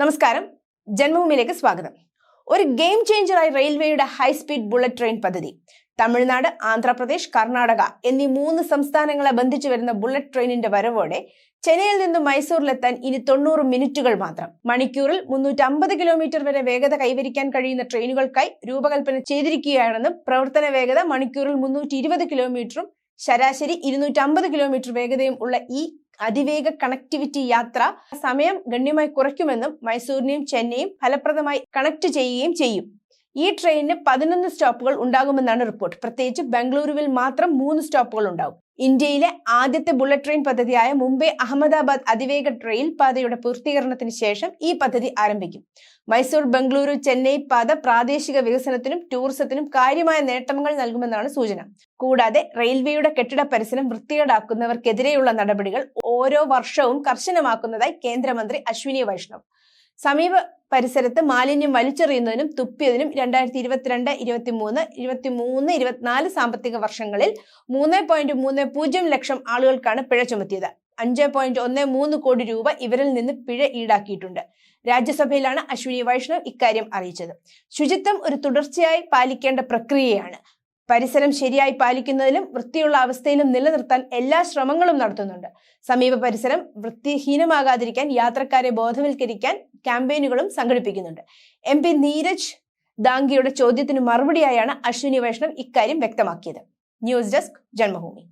നമസ്കാരം, ജന്മഭൂമിയിലേക്ക് സ്വാഗതം. ഒരു ഗെയിം ചേഞ്ചറായി റെയിൽവേയുടെ ഹൈസ്പീഡ് ബുള്ളറ്റ് ട്രെയിൻ പദ്ധതി. തമിഴ്നാട്, ആന്ധ്രാപ്രദേശ്, കർണാടക എന്നീ 3 സംസ്ഥാനങ്ങളെ ബന്ധിച്ചു വരുന്ന ബുള്ളറ്റ് ട്രെയിനിന്റെ വരവോടെ ചെന്നൈയിൽ നിന്നും മൈസൂരിലെത്താൻ ഇനി 90 മിനിറ്റുകൾ മാത്രം. മണിക്കൂറിൽ 350 കിലോമീറ്റർ വരെ വേഗത കൈവരിക്കാൻ കഴിയുന്ന ട്രെയിനുകൾക്കായി രൂപകൽപ്പന ചെയ്തിരിക്കുകയാണെന്നും പ്രവർത്തന വേഗത മണിക്കൂറിൽ 320 കിലോമീറ്ററും ശരാശരി 250 കിലോമീറ്റർ വേഗതയും ഉള്ള ഈ അതിവേഗ കണക്ടിവിറ്റി യാത്ര സമയം ഗണ്യമായി കുറയ്ക്കുമെന്നും മൈസൂരിനെയും ചെന്നൈയും ഫലപ്രദമായി കണക്ട് ചെയ്യുകയും ചെയ്യും. ഈ ട്രെയിനിന് 11 സ്റ്റോപ്പുകൾ ഉണ്ടാകുമെന്നാണ് റിപ്പോർട്ട്. പ്രത്യേകിച്ച് ബംഗളൂരുവിൽ മാത്രം 3 സ്റ്റോപ്പുകൾ ഉണ്ടാകും. ഇന്ത്യയിലെ ആദ്യത്തെ ബുള്ളറ്റ് ട്രെയിൻ പദ്ധതിയായ മുംബൈ അഹമ്മദാബാദ് അതിവേഗ റെയിൽ പാതയുടെ പൂർത്തീകരണത്തിന് ശേഷം ഈ പദ്ധതി ആരംഭിക്കും. മൈസൂർ ബംഗളൂരു ചെന്നൈ പാത പ്രാദേശിക വികസനത്തിനും ടൂറിസത്തിനും കാര്യമായ നേട്ടങ്ങൾ നൽകുമെന്നാണ് സൂചന. കൂടാതെ റെയിൽവേയുടെ കെട്ടിട പരിസരം വൃത്തികേടാക്കുന്നവർക്കെതിരെയുള്ള നടപടികൾ ഓരോ വർഷവും കർശനമാക്കുന്നതായി കേന്ദ്രമന്ത്രി അശ്വിനി വൈഷ്ണവ്. സമീപ പരിസരത്ത് മാലിന്യം വലിച്ചെറിയുന്നതിനും തുപ്പിയതിനും 2022, 23, 24 സാമ്പത്തിക വർഷങ്ങളിൽ 3.30 ലക്ഷം ആളുകൾക്കാണ് പിഴ ചുമത്തിയത്. 5.13 കോടി രൂപ ഇവരിൽ നിന്ന് പിഴ ഈടാക്കിയിട്ടുണ്ട്. രാജ്യസഭയിലാണ് അശ്വിനി വൈഷ്ണവ് ഇക്കാര്യം അറിയിച്ചത്. ശുചിത്വം ഒരു തുടർച്ചയായി പാലിക്കേണ്ട പ്രക്രിയയാണ്. പരിസരം ശരിയായി പാലിക്കുന്നതിലും വൃത്തിയുള്ള അവസ്ഥയിലും നിലനിർത്താൻ എല്ലാ ശ്രമങ്ങളും നടത്തുന്നുണ്ട്. സമീപ പരിസരം വൃത്തിഹീനമാകാതിരിക്കാൻ യാത്രക്കാരെ ബോധവൽക്കരിക്കാൻ ക്യാമ്പയിനുകളും സംഘടിപ്പിക്കുന്നുണ്ട്. MP നീരജ് ദാംഗിയുടെ ചോദ്യത്തിന് മറുപടിയായാണ് അശ്വിനി വൈഷ്ണവ് ഇക്കാര്യം വ്യക്തമാക്കിയത്. News desk, Janmabhumi.